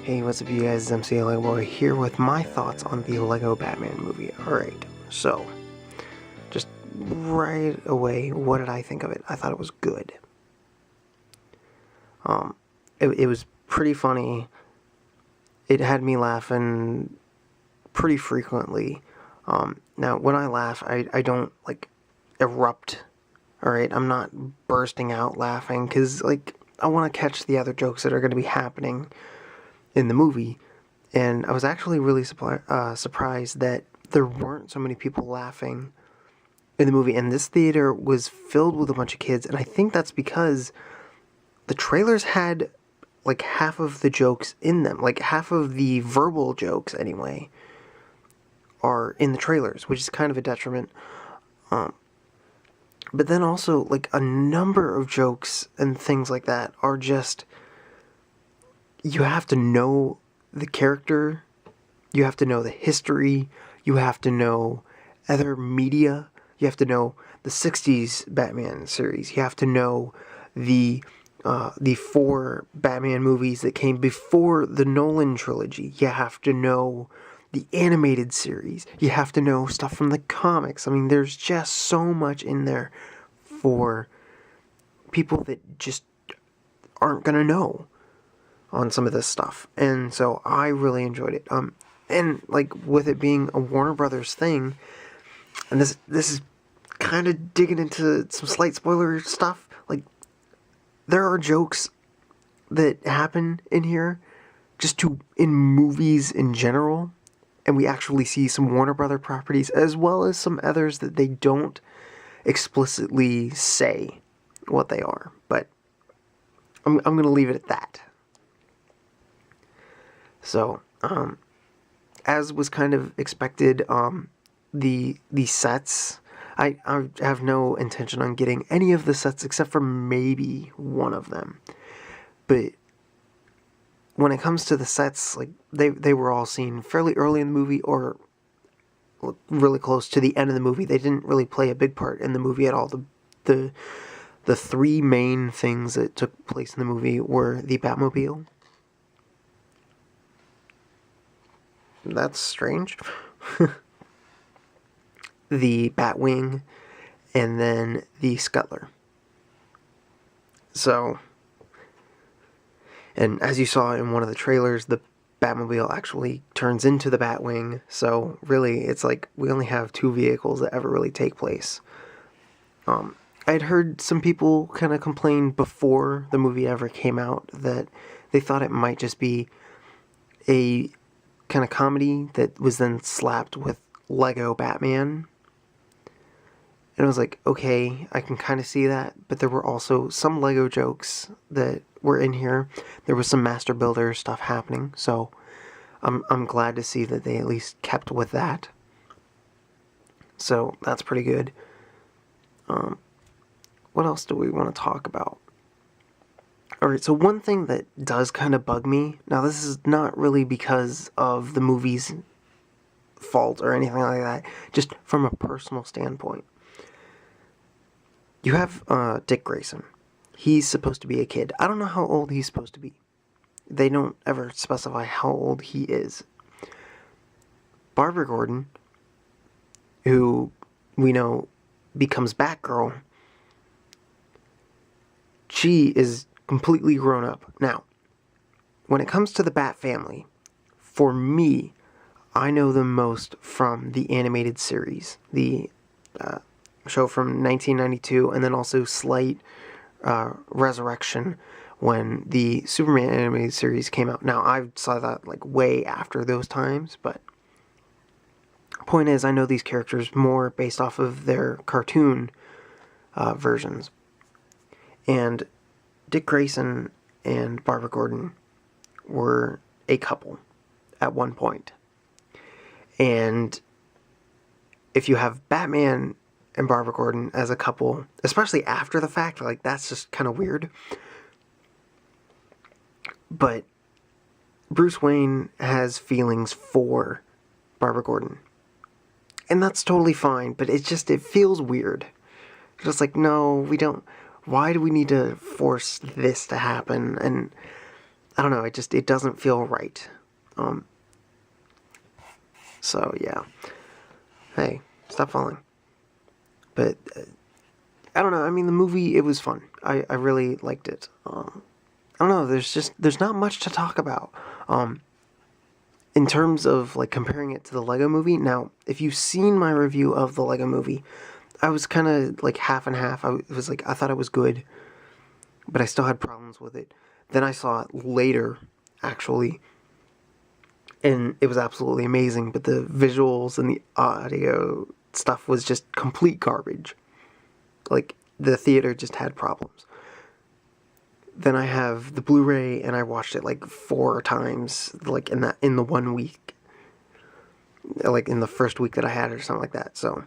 Hey, what's up you guys, it's MCLegoboy here with my thoughts on the Lego Batman movie. Alright, so, just right away, what did I think of it? I thought it was good. It was pretty funny. It had me laughing pretty frequently. Now, when I laugh, I don't, erupt, alright? I'm not bursting out laughing, because, I want to catch the other jokes that are going to be happening in the movie, and I was actually really surprised that there weren't so many people laughing in the movie, and this theater was filled with a bunch of kids, and I think that's because the trailers had, half of the jokes in them, half of the verbal jokes, anyway, are in the trailers, which is kind of a detriment, but then also, a number of jokes and things like that are just, you have to know the character, you have to know the history, you have to know other media, you have to know the 60s Batman series, you have to know the 4 Batman movies that came before the Nolan trilogy, you have to know the animated series, you have to know stuff from the comics. I mean, there's just so much in there for people that just aren't gonna know on some of this stuff, and so I really enjoyed it. And with it being a Warner Brothers thing, and this is kind of digging into some slight spoiler stuff. There are jokes that happen in here, in movies in general, and we actually see some Warner Brother properties as well as some others that they don't explicitly say what they are. But I'm gonna leave it at that. So, as was kind of expected, the sets, I have no intention on getting any of the sets except for maybe one of them. But when it comes to the sets, they were all seen fairly early in the movie or really close to the end of the movie. They didn't really play a big part in the movie at all. The 3 main things that took place in the movie were the Batmobile. That's strange. The Batwing, and then the Scuttler. So, and as you saw in one of the trailers, the Batmobile actually turns into the Batwing, so really, it's we only have 2 vehicles that ever really take place. I'd heard some people kind of complain before the movie ever came out that they thought it might just be a kind of comedy that was then slapped with Lego Batman. And I was like, okay, I can kind of see that, but there were also some Lego jokes that were in here. There was some Master Builder stuff happening, so I'm glad to see that they at least kept with that. So that's pretty good. What else do we want to talk about? Alright, so one thing that does kind of bug me, now this is not really because of the movie's fault or anything like that, just from a personal standpoint. You have Dick Grayson. He's supposed to be a kid. I don't know how old he's supposed to be. They don't ever specify how old he is. Barbara Gordon, who we know becomes Batgirl, she is completely grown up. Now, when it comes to the Bat family, for me, I know them most from the animated series, the show from 1992, and then also slight resurrection when the Superman animated series came out. Now, I saw that way after those times, but point is, I know these characters more based off of their cartoon versions. And Dick Grayson and Barbara Gordon were a couple at one point. And if you have Batman and Barbara Gordon as a couple, especially after the fact, that's just kind of weird. But Bruce Wayne has feelings for Barbara Gordon. And that's totally fine, but it feels weird. Just no, we don't. Why do we need to force this to happen? And I don't know, it doesn't feel right. So yeah. Hey, stop falling. But I don't know. I mean, the movie, it was fun. I really liked it. I don't know. There's not much to talk about. In terms of like comparing it to the Lego Movie. Now, if you've seen my review of the Lego Movie, I was kind of like half and half. I thought it was good, but I still had problems with it. Then I saw it later, actually, and it was absolutely amazing. But the visuals and the audio stuff was just complete garbage. Like, the theater just had problems. Then I have the Blu-ray, and I watched it like 4 times, like in the 1 week, like in the first week that I had it or something like that. So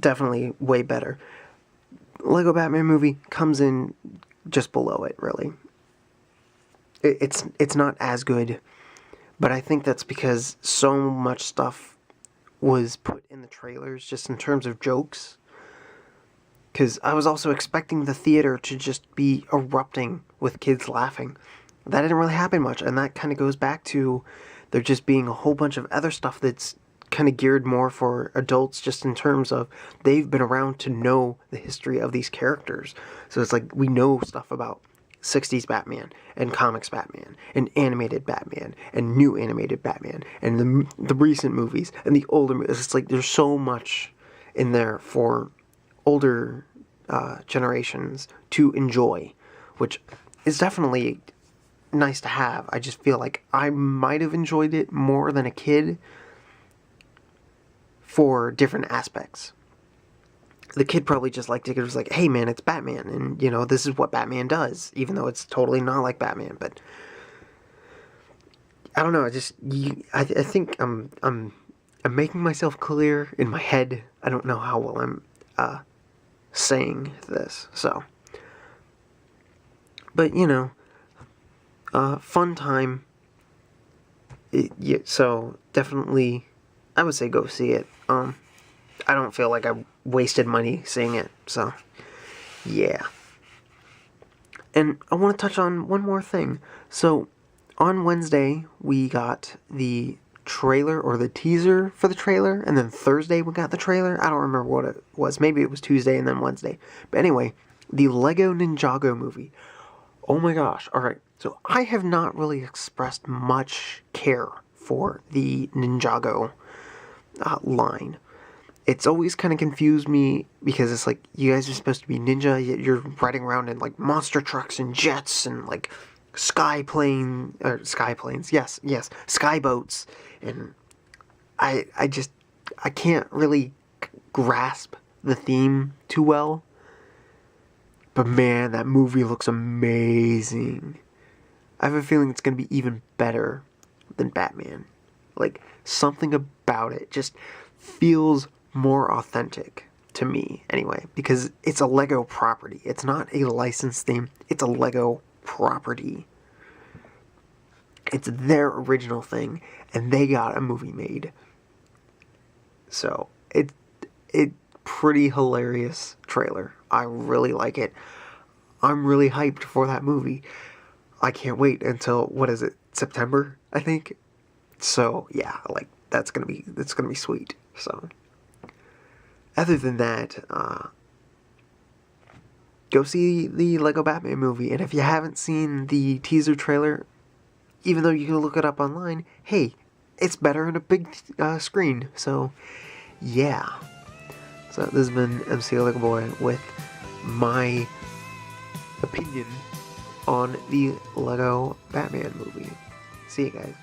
definitely way better. Lego Batman movie comes in just below it, really. It's not as good, but I think that's because so much stuff was put in the trailers, just in terms of jokes. Because I was also expecting the theater to just be erupting with kids laughing. That didn't really happen much, and that kind of goes back to there just being a whole bunch of other stuff that's kind of geared more for adults, just in terms of they've been around to know the history of these characters. So it's like we know stuff about 60s Batman, and comics Batman, and animated Batman, and new animated Batman, and the recent movies, and the older movies. It's like there's so much in there for older generations to enjoy, which is definitely nice to have. I just feel like I might have enjoyed it more than a kid for different aspects. The kid probably just liked it because it was like, hey man, it's Batman, and you know, this is what Batman does, even though it's totally not like Batman. But I don't know, I think I'm making myself clear in my head. I don't know how well I'm saying this, so. But you know, fun time. So definitely, I would say go see it. I don't feel like I wasted money seeing it, so yeah. And I want to touch on one more thing. So on Wednesday we got the trailer, or the teaser for the trailer, and then Thursday we got the trailer. I don't remember what it was. Maybe it was Tuesday and then Wednesday. But anyway, the Lego Ninjago movie. Oh my gosh. Alright, so I have not really expressed much care for the Ninjago line. It's always kind of confused me, because it's like, you guys are supposed to be ninja, yet you're riding around in like monster trucks and jets and like sky planes, yes, sky boats, and I can't really grasp the theme too well. But man, that movie looks amazing. I have a feeling it's going to be even better than Batman. Like, something about it just feels more authentic to me, anyway, because it's a Lego property. It's not a licensed theme, it's a Lego property. It's their original thing, and they got a movie made. So, it's pretty hilarious trailer. I really like it. I'm really hyped for that movie. I can't wait until, what is it, September, I think? So, yeah, like, it's gonna be sweet, so. Other than that, go see the Lego Batman movie, and if you haven't seen the teaser trailer, even though you can look it up online, hey, it's better on a big screen, so, yeah. So, this has been MCLegoboy with my opinion on the Lego Batman movie. See you guys.